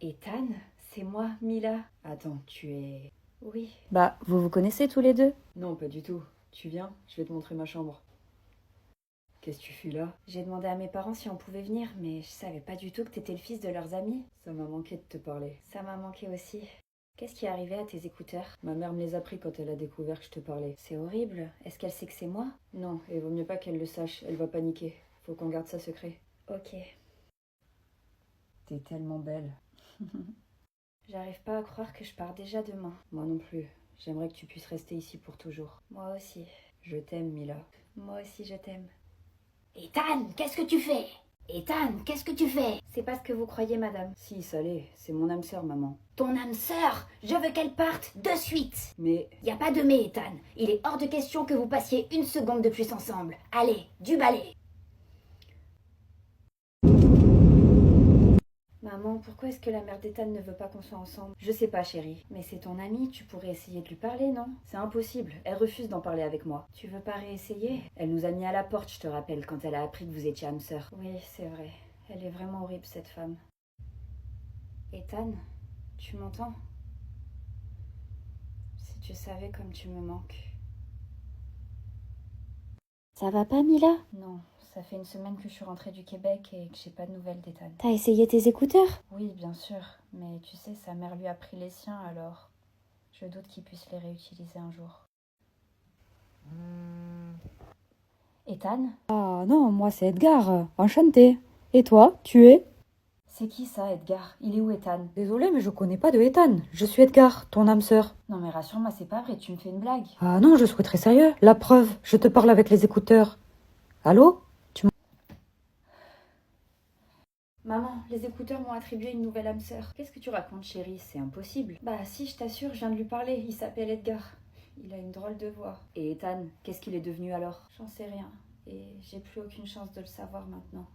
Ethan, c'est moi, Mila. Attends, tu es... Oui. Bah, vous vous connaissez tous les deux? Non, pas du tout. Tu viens, je vais te montrer ma chambre. Qu'est-ce que tu fais là? J'ai demandé à mes parents si on pouvait venir, mais je savais pas du tout que t'étais le fils de leurs amis. Ça m'a manqué de te parler. Ça m'a manqué aussi. Qu'est-ce qui est arrivé à tes écouteurs? Ma mère me les a pris quand elle a découvert que je te parlais. C'est horrible. Est-ce qu'elle sait que c'est moi? Non, et vaut mieux pas qu'elle le sache. Elle va paniquer. Faut qu'on garde ça secret. Ok. T'es tellement belle. J'arrive pas à croire que je pars déjà demain. Moi non plus. J'aimerais que tu puisses rester ici pour toujours. Moi aussi. Je t'aime, Mila. Moi aussi, je t'aime. Ethan, qu'est-ce que tu fais? Ethan, qu'est-ce que tu fais? C'est pas ce que vous croyez, madame. Si, ça l'est. C'est mon âme sœur, maman. Ton âme sœur, je veux qu'elle parte de suite. Mais... Y a pas de mais, Ethan. Il est hors de question que vous passiez une seconde de plus ensemble. Allez, du balai. Maman, pourquoi est-ce que la mère d'Ethan ne veut pas qu'on soit ensemble? Je sais pas, chérie. Mais c'est ton amie, tu pourrais essayer de lui parler, non? C'est impossible. Elle refuse d'en parler avec moi. Tu veux pas réessayer? Elle nous a mis à la porte, je te rappelle, quand elle a appris que vous étiez âme sœur. Oui, c'est vrai. Elle est vraiment horrible, cette femme. Ethan, tu m'entends? Si tu savais comme tu me manques. Ça va pas, Mila? Non, ça fait une semaine que je suis rentrée du Québec et que j'ai pas de nouvelles d'Ethan. T'as essayé tes écouteurs? Oui, bien sûr, mais tu sais, sa mère lui a pris les siens, alors je doute qu'il puisse les réutiliser un jour. Ethan? Ah non, moi c'est Edgar. Enchanté. Et toi, tu es? C'est qui ça, Edgar? Il est où, Ethan? Désolée, mais je connais pas de Ethan. Je suis Edgar, ton âme sœur. Non mais rassure-moi, c'est pas vrai, tu me fais une blague. Ah non, je suis très sérieux. La preuve, je te parle avec les écouteurs. Allô? Maman, les écouteurs m'ont attribué une nouvelle âme sœur. Qu'est-ce que tu racontes, chérie? C'est impossible. Bah si, je t'assure, je viens de lui parler. Il s'appelle Edgar. Il a une drôle de voix. Et Ethan, qu'est-ce qu'il est devenu alors? J'en sais rien. Et j'ai plus aucune chance de le savoir maintenant.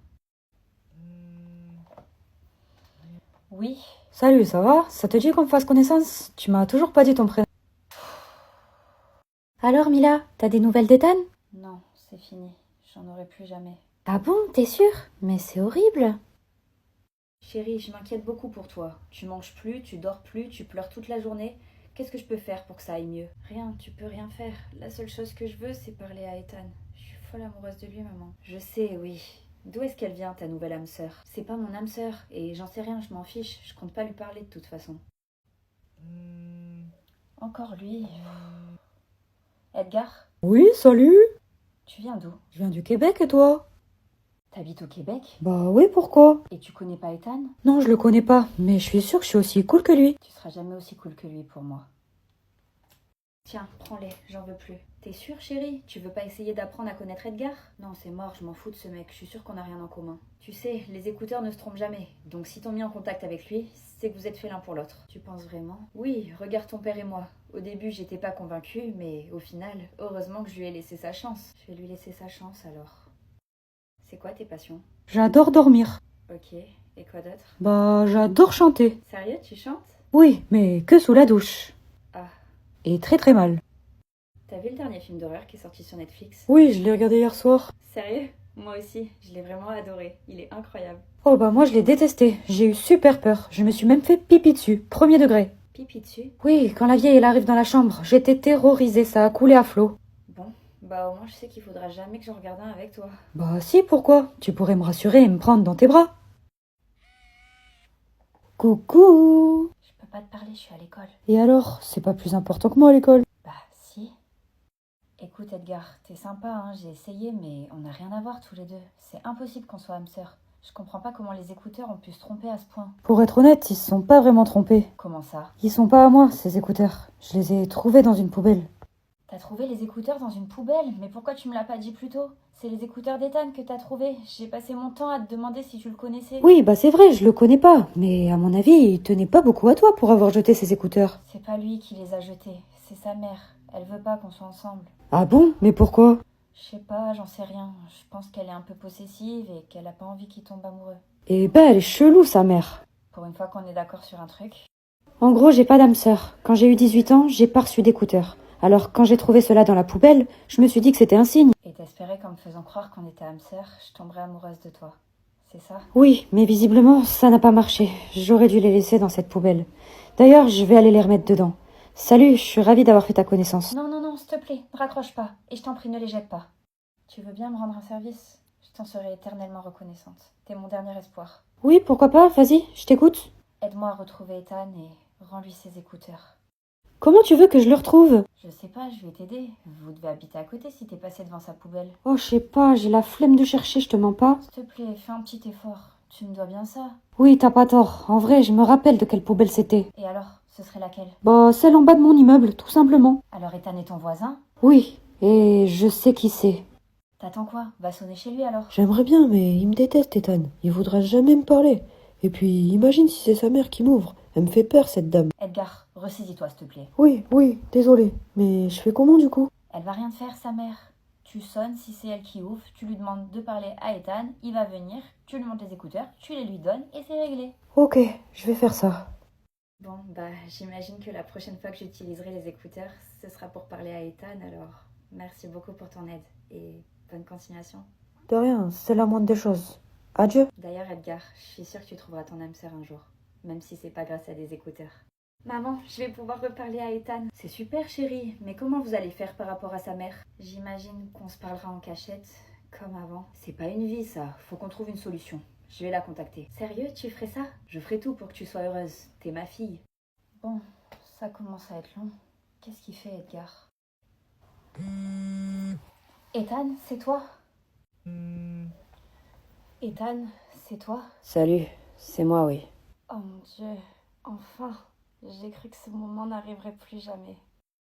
Oui. Salut, ça va? Ça te dit qu'on fasse connaissance? Tu m'as toujours pas dit ton prénom. Alors, Mila, t'as des nouvelles d'Ethan? Non, c'est fini. J'en aurai plus jamais. Ah bon, t'es sûre? Mais c'est horrible. Chérie, je m'inquiète beaucoup pour toi. Tu manges plus, tu dors plus, tu pleures toute la journée. Qu'est-ce que je peux faire pour que ça aille mieux? Rien, tu peux rien faire. La seule chose que je veux, c'est parler à Ethan. Je suis folle amoureuse de lui, maman. Je sais, oui. D'où est-ce qu'elle vient, ta nouvelle âme sœur? C'est pas mon âme sœur, et j'en sais rien, je m'en fiche. Je compte pas lui parler de toute façon. Encore lui. Edgar, Oui, salut. tu viens d'où? Je viens du Québec et toi? T'habites au Québec? Bah oui, pourquoi? Et tu connais pas Ethan? Non, je le connais pas, mais je suis sûre que je suis aussi cool que lui. Tu seras jamais aussi cool que lui pour moi. Tiens, prends-les, j'en veux plus. T'es sûre, chérie? Tu veux pas essayer d'apprendre à connaître Edgar? Non, c'est mort, je m'en fous de ce mec, je suis sûre qu'on a rien en commun. Tu sais, les écouteurs ne se trompent jamais. Donc si t'ont mis en contact avec lui, c'est que vous êtes fait l'un pour l'autre. Tu penses vraiment? Oui, regarde ton père et moi. Au début, j'étais pas convaincue, mais au final, heureusement que je lui ai laissé sa chance. Je vais lui laisser sa chance alors. C'est quoi tes passions? J'adore dormir. Ok, et quoi d'autre? Bah, j'adore chanter. Sérieux, tu chantes? Oui, mais que sous la douche. Ah, Et très très mal. t'as vu le dernier film d'horreur qui est sorti sur Netflix? Oui, je l'ai regardé hier soir. Sérieux? Moi aussi, je l'ai vraiment adoré. Il est incroyable. Oh bah moi je l'ai détesté. J'ai eu super peur. Je me suis même fait pipi dessus. Premier degré. Pipi dessus? Oui, quand la vieille elle arrive dans la chambre, j'étais terrorisée, ça a coulé à flot. Bon, bah au moins je sais qu'il faudra jamais que j'en regarde un avec toi. Bah si, pourquoi? Tu pourrais me rassurer et me prendre dans tes bras. Coucou. Je peux pas te parler, je suis à l'école. Et alors, c'est pas plus important que moi à l'école? Bah si. Écoute Edgar, t'es sympa, hein, j'ai essayé, mais on n'a rien à voir tous les deux. C'est impossible qu'on soit âme sœur. Je comprends pas comment les écouteurs ont pu se tromper à ce point. Pour être honnête, ils se sont pas vraiment trompés. Comment ça? Ils sont pas à moi, ces écouteurs. Je les ai trouvés dans une poubelle. T'as trouvé les écouteurs dans une poubelle? Mais pourquoi tu me l'as pas dit plus tôt? C'est les écouteurs d'Ethan que t'as trouvés. J'ai passé mon temps à te demander si tu le connaissais. Oui, bah c'est vrai, je le connais pas. Mais à mon avis, il tenait pas beaucoup à toi pour avoir jeté ces écouteurs. C'est pas lui qui les a jetés, c'est sa mère. Elle veut pas qu'on soit ensemble. Ah bon? Mais pourquoi? Je sais pas, j'en sais rien. Je pense qu'elle est un peu possessive et qu'elle a pas envie qu'il tombe amoureux. Eh ben, elle est chelou, sa mère. Pour une fois qu'on est d'accord sur un truc. En gros, j'ai pas d'âme sœur. Quand j'ai eu 18 ans, j'ai pas reçu d'écouteurs. Alors, quand j'ai trouvé cela dans la poubelle, je me suis dit que c'était un signe. Et t'espérais qu'en me faisant croire qu'on était âme sœur, je tomberais amoureuse de toi. c'est ça? Oui, mais visiblement, ça n'a pas marché. J'aurais dû les laisser dans cette poubelle. D'ailleurs, je vais aller les remettre dedans. Salut, je suis ravie d'avoir fait ta connaissance. Non, non, non, s'il te plaît, ne raccroche pas. Et je t'en prie, ne les jette pas. Tu veux bien me rendre un service? Je t'en serai éternellement reconnaissante. T'es mon dernier espoir. Oui, pourquoi pas, vas-y, je t'écoute. Aide-moi à retrouver Ethan et rends-lui ses écouteurs. Comment tu veux que je le retrouve? Je sais pas, je vais t'aider. Vous devez habiter à côté si t'es passé devant sa poubelle. Oh, je sais pas, j'ai la flemme de chercher, je te mens pas. S'il te plaît, fais un petit effort. Tu me dois bien ça. Oui, t'as pas tort. En vrai, je me rappelle de quelle poubelle c'était. Et alors, ce serait laquelle? Bah, celle en bas de mon immeuble, tout simplement. Alors Ethan est ton voisin? Oui, et je sais qui c'est. T'attends quoi? Va sonner chez lui alors. J'aimerais bien, mais il me déteste, Ethan. Il voudra jamais me parler. Et puis, imagine si c'est sa mère qui m'ouvre. Elle me fait peur, cette dame. Edgar, ressaisis-toi s'il te plaît. Oui, désolé. Mais je fais comment, du coup? Elle va rien te faire, sa mère. Tu sonnes, si c'est elle qui ouvre, tu lui demandes de parler à Ethan, il va venir, tu lui montes les écouteurs, tu les lui donnes et c'est réglé. Ok, je vais faire ça. Bon, j'imagine que la prochaine fois que j'utiliserai les écouteurs, ce sera pour parler à Ethan, alors merci beaucoup pour ton aide et bonne continuation. De rien, c'est la moindre des choses. Adieu. D'ailleurs, Edgar, je suis sûre que tu trouveras ton âme sœur un jour, même si c'est pas grâce à des écouteurs. Maman, je vais pouvoir reparler à Ethan. C'est super, chérie, mais comment vous allez faire par rapport à sa mère? J'imagine qu'on se parlera en cachette, comme avant. C'est pas une vie, ça. Faut qu'on trouve une solution. Je vais la contacter. Sérieux, tu ferais ça? Je ferai tout pour que tu sois heureuse. T'es ma fille. Bon, ça commence à être long. Qu'est-ce qu'il fait, Edgar? Ethan, c'est toi? Ethan, c'est toi? Salut, c'est moi, oui. Oh mon Dieu, enfin. J'ai cru que ce moment n'arriverait plus jamais.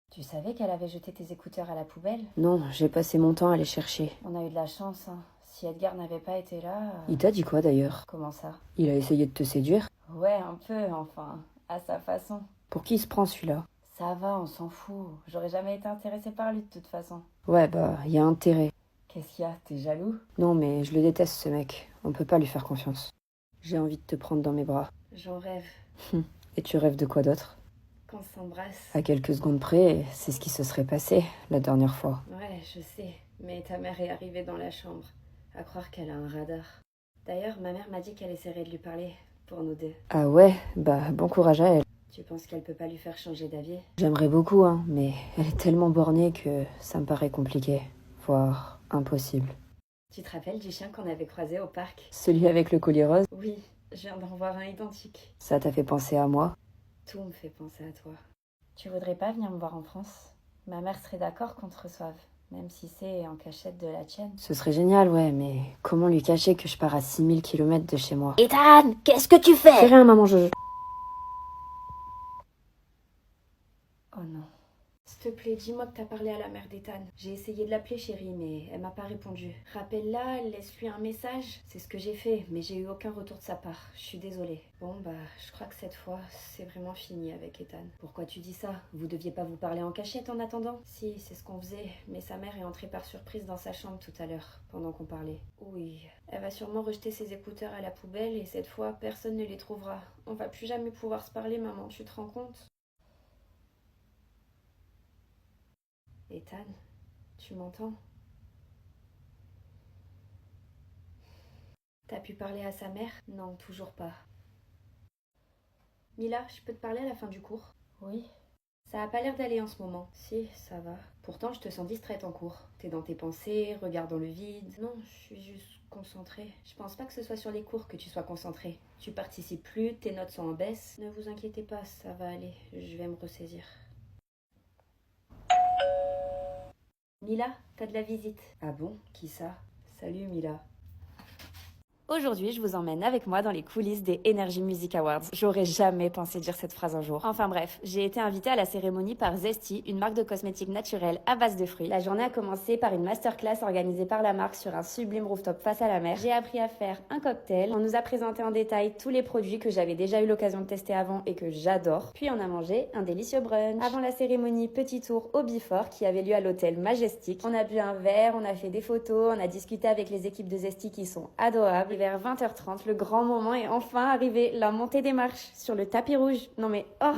Tu savais qu'elle avait jeté tes écouteurs à la poubelle? Non, j'ai passé mon temps à les chercher. On a eu de la chance, hein. Si Edgar n'avait pas été là... Il t'a dit quoi d'ailleurs? Comment ça? Il a essayé de te séduire? Ouais, un peu, enfin. À sa façon. Pour qui il se prend celui-là? Ça va, on s'en fout. J'aurais jamais été intéressée par lui de toute façon. Ouais, y a intérêt. Qu'est-ce qu'il y a? T'es jaloux? Non, mais je le déteste ce mec. On peut pas lui faire confiance. J'ai envie de te prendre dans mes bras. J'en rêve. Et tu rêves de quoi d'autre? Qu'on s'embrasse. À quelques secondes près, c'est ce qui se serait passé la dernière fois. Ouais, je sais. Mais ta mère est arrivée dans la chambre. À croire qu'elle a un radar. D'ailleurs, ma mère m'a dit qu'elle essaierait de lui parler. Pour nous deux. Ah ouais? Bon courage à elle. Tu penses qu'elle peut pas lui faire changer d'avis? J'aimerais beaucoup, hein, mais elle est tellement bornée que ça me paraît compliqué. Voire impossible. Tu te rappelles du chien qu'on avait croisé au parc? Celui avec le collier rose? Oui, je viens d'en voir un identique. Ça t'a fait penser à moi? Tout me fait penser à toi. Tu voudrais pas venir me voir en France? Ma mère serait d'accord qu'on te reçoive, même si c'est en cachette de la tienne. Ce serait génial, ouais, mais comment lui cacher que je pars à 6000 km de chez moi? Ethan, qu'est-ce que tu C'est fais? rien, maman, je... Oh non. S'il te plaît, dis-moi que t'as parlé à la mère d'Ethan. J'ai essayé de l'appeler, chérie, mais elle m'a pas répondu. Rappelle-la, laisse-lui un message. C'est ce que j'ai fait, mais j'ai eu aucun retour de sa part. Je suis désolée. Bon, je crois que cette fois, c'est vraiment fini avec Ethan. Pourquoi tu dis ça? Vous deviez pas vous parler en cachette en attendant? Si, c'est ce qu'on faisait, mais sa mère est entrée par surprise dans sa chambre tout à l'heure, pendant qu'on parlait. Oui, elle va sûrement rejeter ses écouteurs à la poubelle et cette fois, personne ne les trouvera. On va plus jamais pouvoir se parler, maman, tu te rends compte? Ethan, tu m'entends? T'as pu parler à sa mère? Non, toujours pas. Mila, je peux te parler à la fin du cours? Oui. Ça a pas l'air d'aller en ce moment. Si, ça va. Pourtant, je te sens distraite en cours. T'es dans tes pensées, regarde dans le vide. Non, je suis juste concentrée. Je pense pas que ce soit sur les cours que tu sois concentrée. Tu participes plus, tes notes sont en baisse. Ne vous inquiétez pas, ça va aller. Je vais me ressaisir. Mila, t'as de la visite. Ah bon? Qui ça? Salut Mila. Aujourd'hui, je vous emmène avec moi dans les coulisses des Energy Music Awards. J'aurais jamais pensé dire cette phrase un jour. Enfin bref, j'ai été invitée à la cérémonie par Zesty, une marque de cosmétiques naturels à base de fruits. La journée a commencé par une masterclass organisée par la marque sur un sublime rooftop face à la mer. J'ai appris à faire un cocktail. On nous a présenté en détail tous les produits que j'avais déjà eu l'occasion de tester avant et que j'adore. Puis on a mangé un délicieux brunch. Avant la cérémonie, petit tour au Before qui avait lieu à l'hôtel Majestic. On a bu un verre, on a fait des photos, on a discuté avec les équipes de Zesty qui sont adorables. Vers 20h30, le grand moment est enfin arrivé, la montée des marches sur le tapis rouge. Non mais, oh!